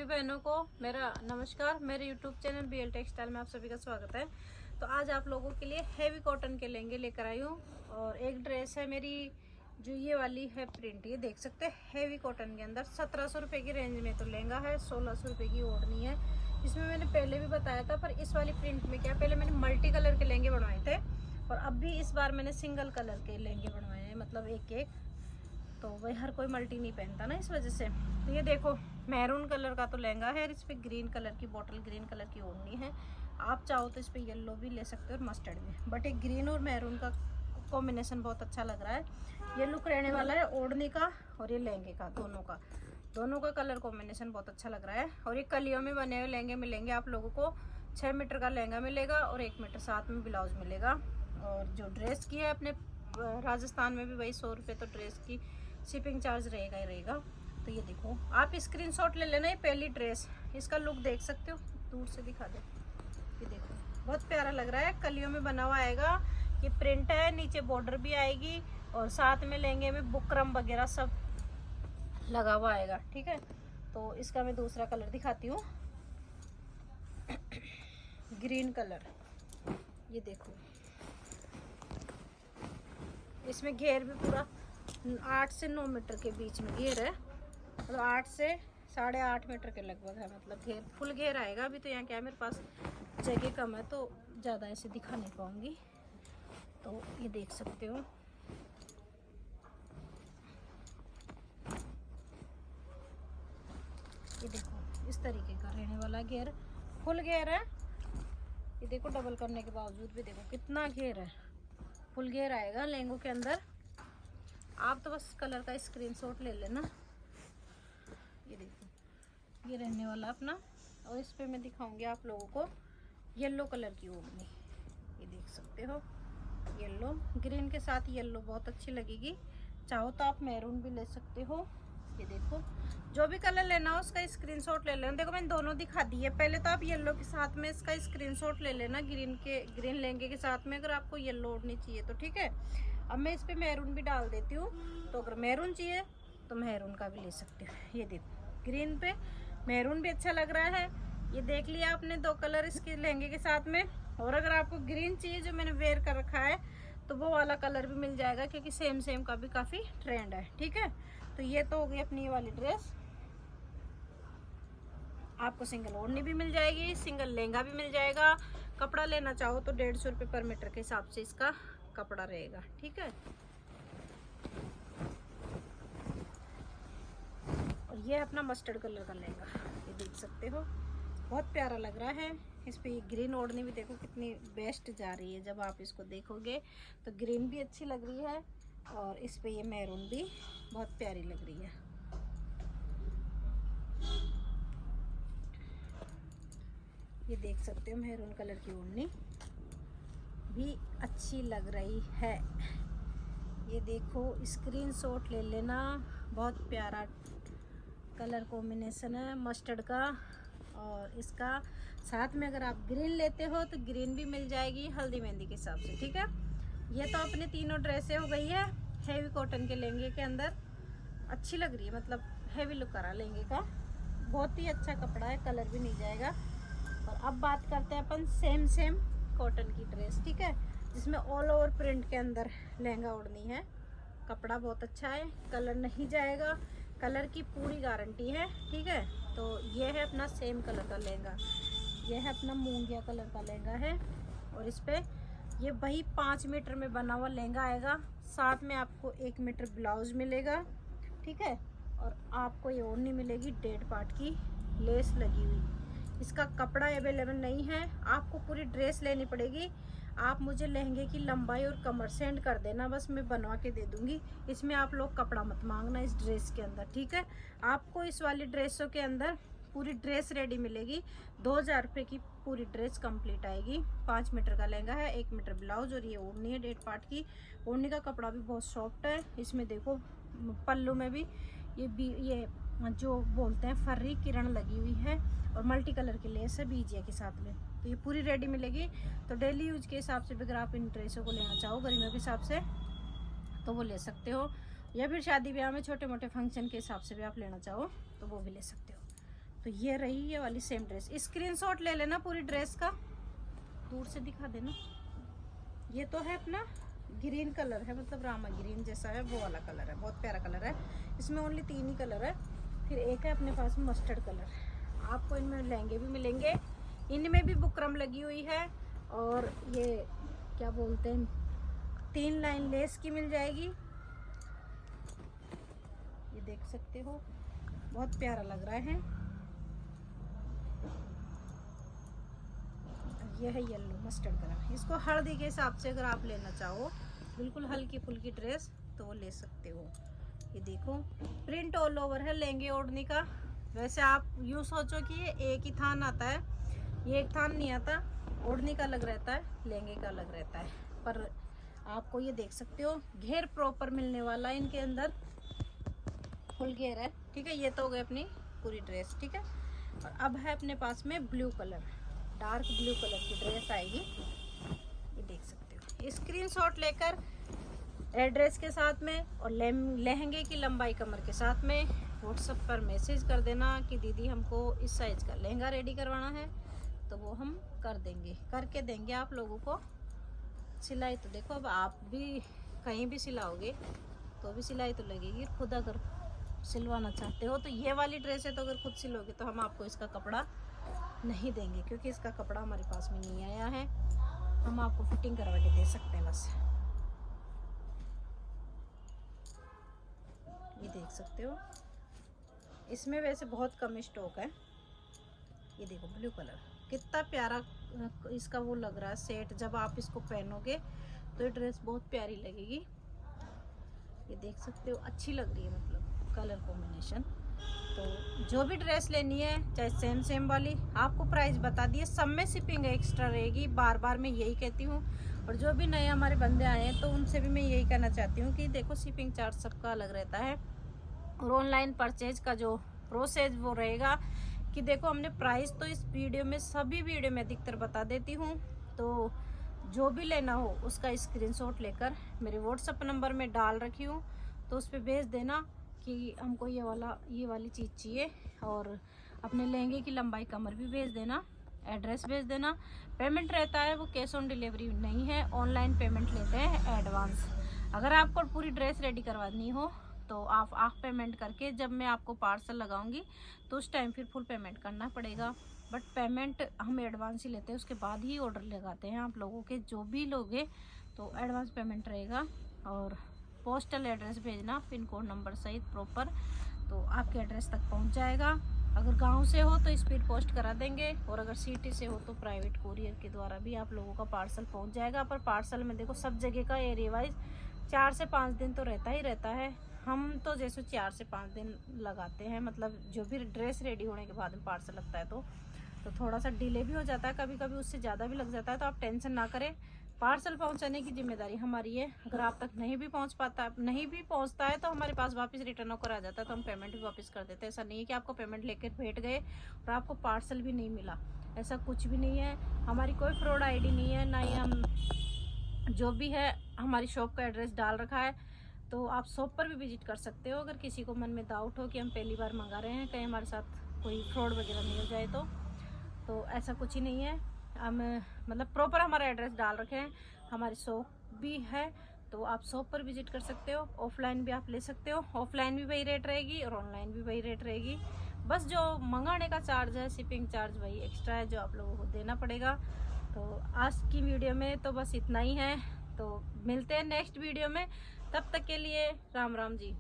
सभी बहनों को मेरा नमस्कार। मेरे यूट्यूब चैनल BL टेक्सटाइल में आप सभी का स्वागत है। तो आज आप लोगों के लिए हैवी कॉटन के लहंगे लेकर आई हूँ। और एक ड्रेस है मेरी जो ये वाली है प्रिंट, ये देख सकते हैं हैवी कॉटन के अंदर 1700 रुपये की रेंज में तो लहंगा है, 1600 रुपये की ओढ़नी है। इसमें मैंने पहले भी बताया था, पर इस वाली प्रिंट में क्या, पहले मैंने मल्टी कलर के लहंगे बनवाए थे और अब भी इस बार मैंने सिंगल कलर के लहंगे बनवाए हैं, मतलब एक एक। तो वही हर कोई मल्टी नहीं पहनता ना, इस वजह से। तो ये देखो मैरून कलर का तो लहंगा है और इस पर ग्रीन कलर की, बॉटल ग्रीन कलर की ओढ़नी है। आप चाहो तो इस पर येलो भी ले सकते हो और मस्टर्ड भी, बट एक ग्रीन और मैरून का कॉम्बिनेशन बहुत अच्छा लग रहा है। ये लुक रहने वाला है ओढ़नी का और ये लहंगे का, दोनों का कलर कॉम्बिनेशन बहुत अच्छा लग रहा है। और ये कलियों में बने हुए लहंगे मिलेंगे आप लोगों को। 6 मीटर का लहंगा मिलेगा और 1 मीटर साथ में ब्लाउज मिलेगा। और जो ड्रेस की है अपने राजस्थान में भी वही 100 रुपये तो ड्रेस की शिपिंग चार्ज रहेगा ही रहेगा। तो ये देखो आप स्क्रीनशॉट ले लेना। ये पहली ड्रेस, इसका लुक देख सकते हो, दूर से दिखा दे। ये देखो बहुत प्यारा लग रहा है, कलियों में बना हुआ आएगा। ये प्रिंट है, नीचे बॉर्डर भी आएगी और साथ में लहंगे में बुकरम वगैरह सब लगा हुआ आएगा। ठीक है, तो इसका मैं दूसरा कलर दिखाती हूँ, ग्रीन कलर। ये देखो इसमें घेर भी पूरा 8 से 9 मीटर के बीच में घेर है, मतलब 8 से 8.5 मीटर के लगभग है, मतलब घेर फुल घेर आएगा। अभी तो यहाँ क्या है, मेरे पास जगह कम है तो ज़्यादा ऐसे दिखा नहीं पाऊँगी। तो ये देख सकते हो, ये देखो इस तरीके का रहने वाला घेर, फुल घेर है। ये देखो डबल करने के बावजूद भी देखो कितना घेर है, फुल घेर आएगा लहंगों के अंदर। आप तो बस कलर का स्क्रीनशॉट ले लेना। ये देखो ये रहने वाला अपना। और इस पे मैं दिखाऊंगी आप लोगों को येलो कलर की ओढ़नी। ये देख सकते हो येलो, ग्रीन के साथ येलो बहुत अच्छी लगेगी। चाहो तो आप मैरून भी ले सकते हो। ये देखो जो भी कलर लेना हो उसका स्क्रीनशॉट ले लेना। देखो मैंने दोनों दिखा दी है। पहले तो आप येलो के साथ में इसका स्क्रीनशॉट ले लेना, ग्रीन लहंगे के साथ में, अगर आपको येलो ओढ़नी चाहिए तो। ठीक है, अब मैं इस पे मैरून भी डाल देती हूँ, तो अगर मैरून चाहिए तो मैरून का भी ले सकते हो। ये देखो ग्रीन पे मैरून भी अच्छा लग रहा है। ये देख लिया आपने 2 कलर इसके लहंगे के साथ में। और अगर आपको ग्रीन चाहिए जो मैंने वेयर कर रखा है तो वो वाला कलर भी मिल जाएगा, क्योंकि सेम का भी काफ़ी ट्रेंड है। ठीक है, तो ये तो हो गई अपनी ये वाली ड्रेस। आपको सिंगल ओढ़नी भी मिल जाएगी, सिंगल लहंगा भी मिल जाएगा। कपड़ा लेना चाहो तो 150 रुपये पर मीटर के हिसाब से इसका कपड़ा रहेगा। ठीक है, और ये अपना मस्टर्ड कलर का लहंगा, ये देख सकते हो बहुत प्यारा लग रहा है। इस पे ये ग्रीन ओढ़नी भी देखो कितनी बेस्ट जा रही है। जब आप इसको देखोगे तो ग्रीन भी अच्छी लग रही है और इस पे ये मैरून भी बहुत प्यारी लग रही है। ये देख सकते हो मैरून कलर की ओढ़नी भी अच्छी लग रही है। ये देखो स्क्रीनशॉट ले लेना, बहुत प्यारा कलर कॉम्बिनेशन है मस्टर्ड का। और इसका साथ में अगर आप ग्रीन लेते हो तो ग्रीन भी मिल जाएगी हल्दी मेहंदी के हिसाब से। ठीक है, ये तो अपने तीनों ड्रेसें हो गई है हैवी कॉटन के लहंगे के अंदर। अच्छी लग रही है, मतलब हैवी लुक आ रहा लहंगे का, बहुत ही अच्छा कपड़ा है, कलर भी नहीं जाएगा। और अब बात करते हैं अपन सेम कॉटन की ड्रेस। ठीक है, जिसमें ऑल ओवर प्रिंट के अंदर लहंगा ओढ़नी है। कपड़ा बहुत अच्छा है, कलर नहीं जाएगा, कलर की पूरी गारंटी है। ठीक है, तो ये है अपना सेम कलर का लहंगा, ये है अपना मूंगिया कलर का लहंगा है। और इस पे ये वही 5 मीटर में बना हुआ लहंगा आएगा, साथ में आपको 1 मीटर ब्लाउज मिलेगा। ठीक है, और आपको ये ओढ़नी मिलेगी 1.5 पार्ट की लेस लगी हुई। इसका कपड़ा अवेलेबल नहीं है, आपको पूरी ड्रेस लेनी पड़ेगी। आप मुझे लहंगे की लंबाई और कमर सेंड कर देना, बस मैं बनवा के दे दूंगी। इसमें आप लोग कपड़ा मत मांगना इस ड्रेस के अंदर। ठीक है, आपको इस वाली ड्रेसों के अंदर पूरी ड्रेस रेडी मिलेगी। 2000 रुपये की पूरी ड्रेस कंप्लीट आएगी। 5 मीटर का लहंगा है, 1 मीटर ब्लाउज और ये ओढ़नी है 1.5 पार्ट की। ओढ़नी का कपड़ा भी बहुत सॉफ्ट है। इसमें देखो पल्लू में भी ये जो बोलते हैं फर्री किरण लगी हुई है और मल्टी कलर की लेस है बीजिया के साथ में। तो ये पूरी रेडी मिलेगी। तो डेली यूज के हिसाब से भी अगर आप इन ड्रेसों को लेना चाहो गर्मियों के हिसाब से तो वो ले सकते हो, या फिर शादी ब्याह में छोटे मोटे फंक्शन के हिसाब से भी आप लेना चाहो तो वो भी ले सकते हो। तो ये रही ये वाली सेम ड्रेस। स्क्रीनशॉट ले लेना पूरी ड्रेस का, दूर से दिखा देना। ये तो है अपना ग्रीन कलर है, मतलब रामा ग्रीन जैसा है वो वाला कलर है, बहुत प्यारा कलर है। इसमें ओनली 3 ही कलर है। फिर एक है अपने पास में मस्टर्ड कलर। आपको इनमें लहंगे भी मिलेंगे, इनमें भी बुकरम लगी हुई है। और ये क्या बोलते हैं, 3 लाइन लेस की मिल जाएगी। ये देख सकते हो, बहुत प्यारा लग रहा है। ये है येलो मस्टर्ड कलर। इसको हल्दी के हिसाब से अगर आप लेना चाहो, बिल्कुल हल्की फुल्की ड्रेस, तो वो ले सकते हो। ये देखो प्रिंट ऑल ओवर है लहंगे ओढ़नी का। वैसे आप यूँ सोचो कि ये एक ही थान आता है, ये एक थान नहीं आता। ओढ़नी का अलग रहता है, लहंगे का अलग रहता है। पर आपको ये देख सकते हो घेर प्रॉपर मिलने वाला है इनके अंदर, फुल घेर है। ठीक है, ये तो हो गई अपनी पूरी ड्रेस। ठीक है, और अब है अपने पास में blue colour, dark blue colour की ड्रेस आएगी। ये देख सकते हो, स्क्रीनशॉट लेकर एड्रेस के साथ में और लहंगे की लंबाई कमर के साथ में व्हाट्सएप पर मैसेज कर देना कि दीदी हमको इस साइज़ का लहंगा रेडी करवाना है, तो वो हम कर देंगे, करके देंगे आप लोगों को। सिलाई तो देखो, अब आप भी कहीं भी सिलाओगे तो भी सिलाई तो लगेगी। खुद अगर सिलवाना चाहते हो तो ये वाली ड्रेस है, तो अगर खुद सिलोगे तो हम आपको इसका कपड़ा नहीं देंगे, क्योंकि इसका कपड़ा हमारे पास में नहीं आया है। हम आपको फिटिंग करवा के दे सकते हैं बस। ये देख सकते हो, इसमें वैसे बहुत कम स्टॉक है। ये देखो ब्लू कलर कितना प्यारा इसका वो लग रहा है सेट। जब आप इसको पहनोगे तो ये ड्रेस बहुत प्यारी लगेगी। ये देख सकते हो, अच्छी लग रही है, मतलब कलर कॉम्बिनेशन। तो जो भी ड्रेस लेनी है, चाहे सेम वाली, आपको प्राइस बता दिए। सब में शिपिंग एक्स्ट्रा रहेगी, बार बार मैं यही कहती हूँ। और जो भी नए हमारे बंदे आए हैं तो उनसे भी मैं यही कहना चाहती हूँ कि देखो शिपिंग चार्ज सबका अलग रहता है। और ऑनलाइन परचेज का जो प्रोसेस वो रहेगा कि देखो हमने प्राइस तो इस वीडियो में, सभी वीडियो में अधिकतर बता देती हूँ। तो जो भी लेना हो उसका स्क्रीनशॉट लेकर मेरे व्हाट्सएप नंबर में डाल रखी हूँ, तो उस पर भेज देना कि हमको ये वाली चीज़ चाहिए। और अपने लहंगे की लंबाई कमर भी भेज देना, एड्रेस भेज देना। पेमेंट रहता है वो कैश ऑन डिलीवरी नहीं है, ऑनलाइन पेमेंट लेते हैं एडवांस। अगर आपको पूरी ड्रेस रेडी करवानी हो तो आप पेमेंट करके, जब मैं आपको पार्सल लगाऊंगी तो उस टाइम फिर फुल पेमेंट करना पड़ेगा। बट पेमेंट हम एडवांस ही लेते हैं, उसके बाद ही ऑर्डर लगाते हैं आप लोगों के। जो भी लोगे तो एडवांस पेमेंट रहेगा। और पोस्टल एड्रेस भेजना, पिन कोड नंबर सहित प्रॉपर, तो आपके एड्रेस तक पहुंच जाएगा। अगर गांव से हो तो स्पीड पोस्ट करा देंगे, और अगर सिटी से हो तो प्राइवेट कुरियर के द्वारा भी आप लोगों का पार्सल पहुंच जाएगा। पर पार्सल में देखो सब जगह का एरिया वाइज 4 से 5 दिन तो रहता ही रहता है। हम तो जैसे 4 से 5 दिन लगाते हैं, मतलब जो भी ड्रेस रेडी होने के बाद में पार्सल लगता है तो थोड़ा सा डिले भी हो जाता है, कभी कभी उससे ज़्यादा भी लग जाता है। तो आप टेंशन ना करें, पार्सल पहुंचाने की जिम्मेदारी हमारी है। अगर आप तक नहीं भी पहुंचता है तो हमारे पास वापस रिटर्न होकर आ जाता है, तो हम पेमेंट भी वापस कर देते हैं। ऐसा नहीं है कि आपको पेमेंट लेकर बैठ गए और आपको पार्सल भी नहीं मिला, ऐसा कुछ भी नहीं है। हमारी कोई फ्रॉड आईडी नहीं है, ना ही हम, जो भी है हमारी शॉप का एड्रेस डाल रखा है। तो आप शॉप पर भी विजिट कर सकते हो। अगर किसी को मन में डाउट हो कि हम पहली बार मंगा रहे हैं, कहीं हमारे साथ कोई फ्रॉड वगैरह नहीं हो जाए, तो ऐसा कुछ ही नहीं है। हम मतलब प्रॉपर हमारा एड्रेस डाल रखे हैं। हमारी शॉप भी है, तो आप शॉप पर विजिट कर सकते हो। ऑफलाइन भी आप ले सकते हो, ऑफलाइन भी वही रेट रहेगी और ऑनलाइन भी वही रेट रहेगी। बस जो मंगाने का चार्ज है, शिपिंग चार्ज वही एक्स्ट्रा है जो आप लोगों को देना पड़ेगा। तो आज की वीडियो में तो बस इतना ही है। तो मिलते हैं नेक्स्ट वीडियो में, तब तक के लिए राम राम जी।